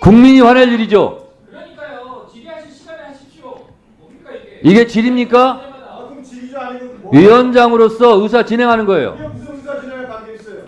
국민이 화낼 일이죠. 그러니까요. 질의하실 시간에 하십시오. 뭡니까 이게? 이게 질입니까? 그럼 질의도 아니고 뭐 위원장으로서 의사 진행하는 거예요. 이게 무슨 의사 진행에 관계 있어요?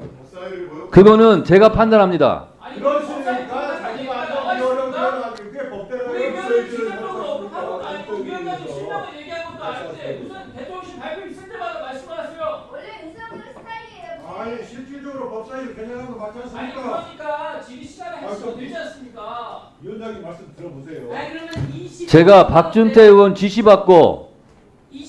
그거는 제가 판단합니다. 그렇습니까? 자기가 앉아 위원을 그게 법대로 우리 위원장이 직접적으로 언급한 것도 아니고 위원장이 실명을 얘기한 것도 아닌데 무슨 대통령실 발표 있을 때마다 말씀하세요. 원래 의사분들 스타일이에요. 아니 실질적으로 법사위를 개정한 거 맞지 아니 않습니까? 그러니까 질의 시간에 하시면 되지 않습니까? 위원장님 말씀 들어보세요. 아니 그러면 20 제가 박준태 의원 지시받고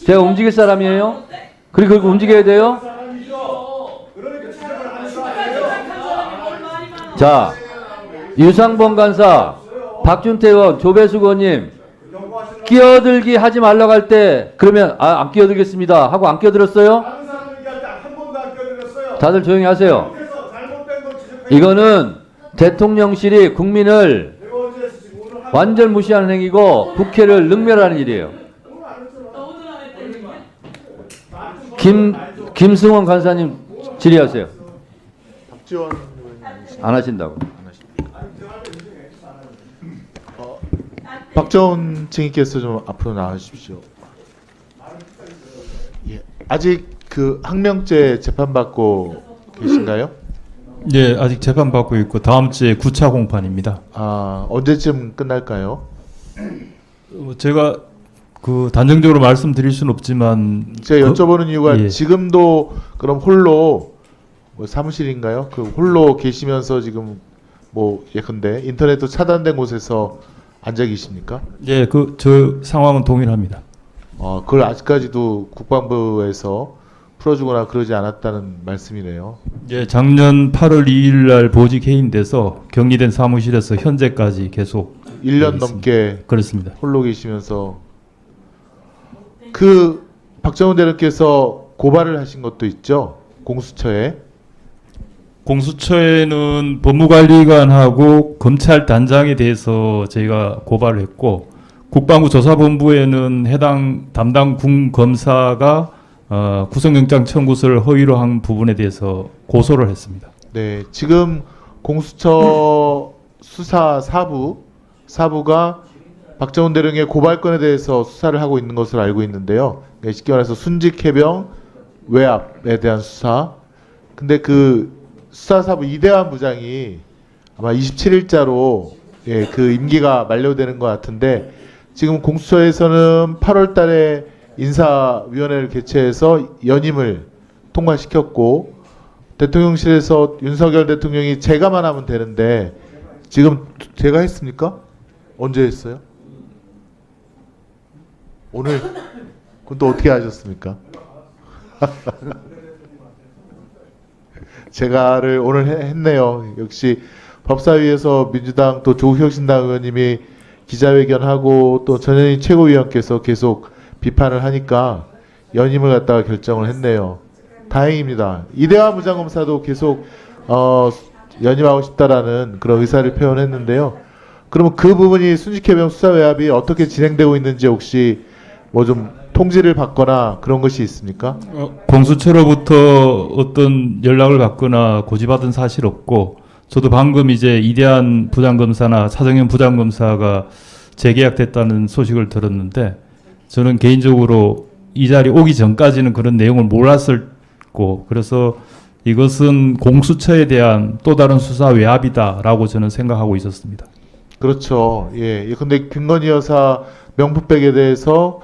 제가 움직일 사람이에요? 그리고 그렇게 움직여야 돼요? 사람이죠. 그러니까 지적을 하는 거 시간에 아니에요? 시작한 사람이 뭘 말이 많아. 자, 유상범 간사, 박준태 의원, 조배수 의원님 경고하시는 끼어들기 하지 말라고 할 때 그러면 안 끼어들겠습니다 하고 안 끼어들었어요? 다른 사람 얘기할 때 한 번도 안 껴드렸어요. 다들 조용히 하세요. 그래서 잘못된 거 지적해. 이거는 대통령실이 국민을 내가 언제 했어? 지금 오늘 한 완전 무시하는 행위고 국회를 능멸하는 일이에요. 오늘 안 했잖아. 너 오늘 안 했다니까. 김승원 간사님 질의하세요. 박지원 안 하신다고. 박정훈 증인께서 좀 앞으로 나와주십시오. 예, 아직 그 항명죄 재판 받고 계신가요? 예, 아직 재판 받고 있고 다음 주에 9차 공판입니다. 아, 언제쯤 끝날까요? 제가 그 단정적으로 말씀드릴 수는 없지만 제가 여쭤보는 이유가 예. 지금도 그럼 홀로 뭐 사무실인가요? 그 홀로 계시면서 지금 뭐 예컨대 인터넷도 차단된 곳에서 앉아 계십니까? 예, 그 저 상황은 동일합니다. 그걸 아직까지도 국방부에서 풀어주거나 그러지 않았다는 말씀이네요. 예, 작년 8월 2일 날 보직 해임돼서 격리된 사무실에서 현재까지 계속 1년 있습니다. 넘게 그렇습니다. 홀로 계시면서 그 박정훈 대령께서 고발을 하신 것도 있죠? 공수처에. 공수처에는 법무관리관하고 검찰단장에 대해서 저희가 고발을 했고 국방부 조사본부에는 해당 담당 군검사가 구속영장 청구서를 허위로 한 부분에 대해서 고소를 했습니다. 네, 지금 공수처 수사 사부가 박정훈 대령의 고발건에 대해서 수사를 하고 있는 것으로 알고 있는데요. 네, 쉽게 말해서 순직 해병 외압에 대한 수사. 근데 그 수사사부 이대환 부장이 아마 27일자로 예, 그 임기가 만료되는 것 같은데 지금 공수처에서는 8월 달에 인사위원회를 개최해서 연임을 통과시켰고 대통령실에서 윤석열 대통령이 제가만 하면 되는데 지금 제가 했습니까? 언제 했어요? 오늘 그건 또 어떻게 하셨습니까? 제가를 오늘 했네요. 역시 법사위에서 민주당 또 조국혁신당 의원님이 기자회견하고 또 전현희 최고위원께서 계속 비판을 하니까 연임을 갖다가 결정을 했네요. 다행입니다. 이대화 부장검사도 계속 연임하고 싶다라는 그런 의사를 표현했는데요. 그러면 그 부분이 순직해병 수사외압이 어떻게 진행되고 있는지 혹시 뭐 좀 통지를 받거나 그런 것이 있습니까? 공수처로부터 어떤 연락을 받거나 고지받은 사실 없고 저도 방금 이제 이대한 부장검사나 차정현 부장검사가 재계약됐다는 소식을 들었는데 저는 개인적으로 이 자리 오기 전까지는 그런 내용을 몰랐었고 그래서 이것은 공수처에 대한 또 다른 수사 외압이다라고 저는 생각하고 있었습니다. 그렇죠. 예. 근데 김건희 여사 명품백에 대해서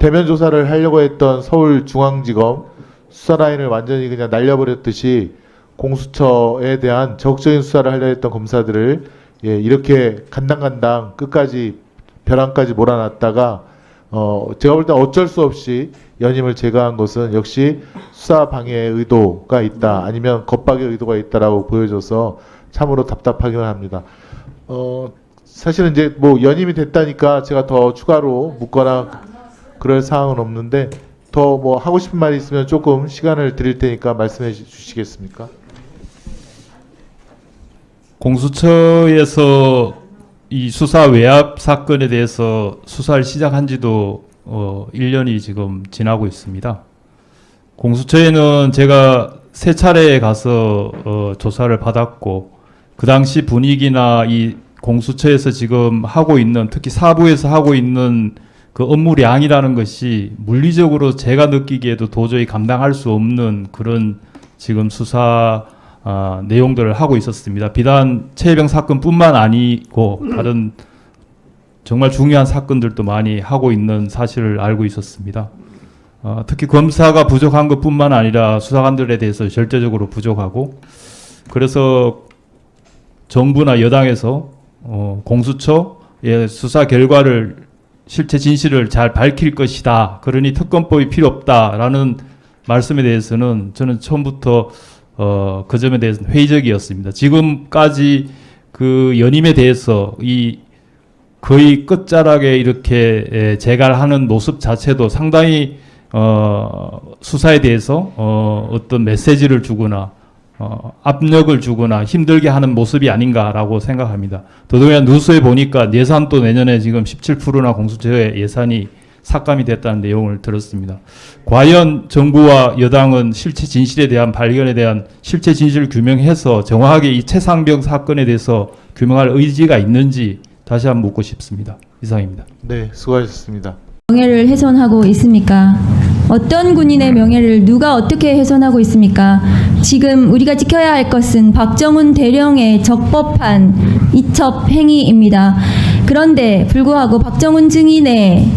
대면 조사를 하려고 했던 서울중앙지검 수사 라인을 완전히 그냥 날려버렸듯이 공수처에 대한 적극적인 수사를 하려 했던 검사들을 예, 이렇게 간당간당 끝까지 벼랑까지 몰아놨다가 제가 볼 때 어쩔 수 없이 연임을 제거한 것은 역시 수사 방해의 의도가 있다 아니면 겁박의 의도가 있다라고 보여져서 참으로 답답하기만 합니다. 사실은 이제 뭐 연임이 됐다니까 제가 더 추가로 묻거나 그럴 사항은 없는데 더 뭐 하고 싶은 말이 있으면 조금 시간을 드릴 테니까 말씀해 주시겠습니까? 공수처에서 이 수사 외압 사건에 대해서 수사를 시작한 지도 1년이 지금 지나고 있습니다. 공수처에는 제가 세 차례에 가서 조사를 받았고 그 당시 분위기나 이 공수처에서 지금 하고 있는 특히 사부에서 하고 있는 그 업무량이라는 것이 물리적으로 제가 느끼기에도 도저히 감당할 수 없는 그런 지금 수사 내용들을 하고 있었습니다. 비단 최혜병 사건뿐만 아니고 다른 정말 중요한 사건들도 많이 하고 있는 사실을 알고 있었습니다. 특히 검사가 부족한 것뿐만 아니라 수사관들에 대해서 절대적으로 부족하고 그래서 정부나 여당에서 공수처의 수사 결과를 실체 진실을 잘 밝힐 것이다. 그러니 특검법이 필요 없다라는 말씀에 대해서는 저는 처음부터 그 점에 대해서는 회의적이었습니다. 지금까지 그 연임에 대해서 이 거의 끝자락에 이렇게 재갈하는 모습 자체도 상당히 수사에 대해서 어떤 메시지를 주거나 압력을 주거나 힘들게 하는 모습이 아닌가라고 생각합니다. 더더구나 뉴스에 보니까 예산도 내년에 지금 17%나 공수처의 예산이 삭감이 됐다는 내용을 들었습니다. 과연 정부와 여당은 실체 진실에 대한 발견에 대한 실체 진실을 규명해서 정확하게 이 최상병 사건에 대해서 규명할 의지가 있는지 다시 한번 묻고 싶습니다. 이상입니다. 네, 수고하셨습니다. 명예를 훼손하고 있습니까? 어떤 군인의 명예를 누가 어떻게 훼손하고 있습니까? 지금 우리가 지켜야 할 것은 박정훈 대령의 적법한 이첩 행위입니다. 그런데 불구하고 박정훈 증인의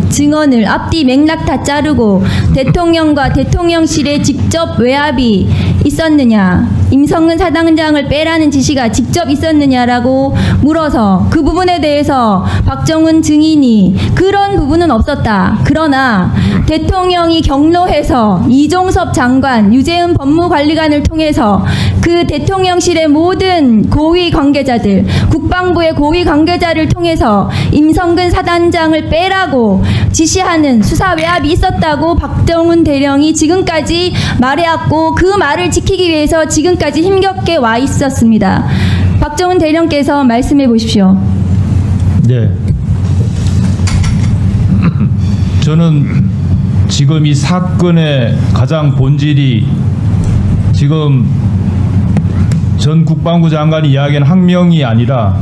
증언을 앞뒤 맥락 다 자르고 대통령과 대통령실에 직접 외압이 있었느냐, 임성근 사단장을 빼라는 지시가 직접 있었느냐라고 물어서 그 부분에 대해서 박정훈 증인이 그런 부분은 없었다. 그러나 대통령이 경로해서 이종섭 장관, 유재은 법무관리관을 통해서 그 대통령실의 모든 고위 관계자들, 국방부의 고위 관계자를 통해서 임성근 사단장을 빼라고 지시하는 수사 외압이 있었다고 박정훈 대령이 지금까지 말해왔고 그 말을 지키기 위해서 지금까지 힘겹게 와 있었습니다. 박정훈 대령께서 말씀해 보십시오. 네. 저는 지금 이 사건의 가장 본질이 지금 전 국방부 장관이 이야기한 항명이 아니라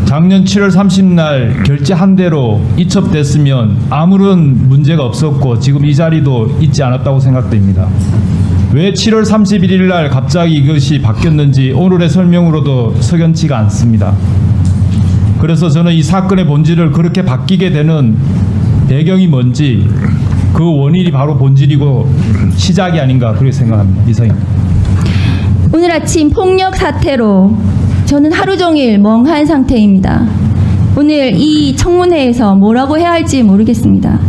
작년 7월 30날 결재한 대로 이첩됐으면 아무런 문제가 없었고 지금 이 자리도 있지 않았다고 생각됩니다. 왜 7월 31일 날 갑자기 이것이 바뀌었는지 오늘의 설명으로도 석연치가 않습니다. 그래서 저는 이 사건의 본질을 그렇게 바뀌게 되는 배경이 뭔지 그 원인이 바로 본질이고 시작이 아닌가 그렇게 생각합니다. 이상입니다. 오늘 아침 폭력 사태로 저는 하루 종일 멍한 상태입니다. 오늘 이 청문회에서 뭐라고 해야 할지 모르겠습니다.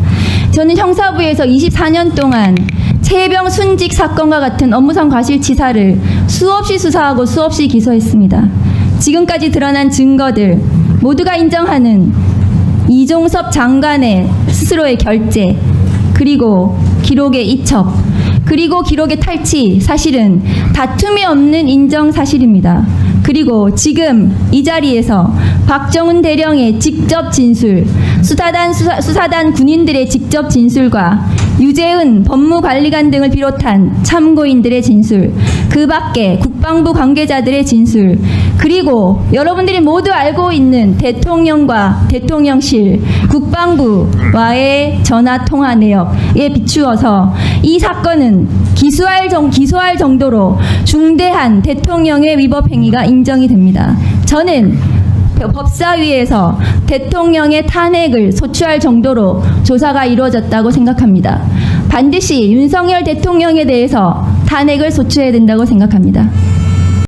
저는 형사부에서 24년 동안 최혜병 순직 사건과 같은 업무상 과실치사를 수없이 수사하고 수없이 기소했습니다. 지금까지 드러난 증거들 모두가 인정하는 이종섭 장관의 스스로의 결재, 그리고 기록의 이첩, 그리고 기록의 탈취, 사실은 다툼이 없는 인정 사실입니다. 그리고 지금 이 자리에서 박정훈 대령의 직접 진술, 수사단 군인들의 직접 진술과 유재은 법무관리관 등을 비롯한 참고인들의 진술, 그 밖에 국방부 관계자들의 진술, 그리고 여러분들이 모두 알고 있는 대통령과 대통령실, 국방부와의 전화통화 내역에 비추어서 이 사건은 기소할 정도로 중대한 대통령의 위법 행위가 인정이 됩니다. 저는 법사위에서 대통령의 탄핵을 소추할 정도로 조사가 이루어졌다고 생각합니다. 반드시 윤석열 대통령에 대해서 탄핵을 소추해야 된다고 생각합니다.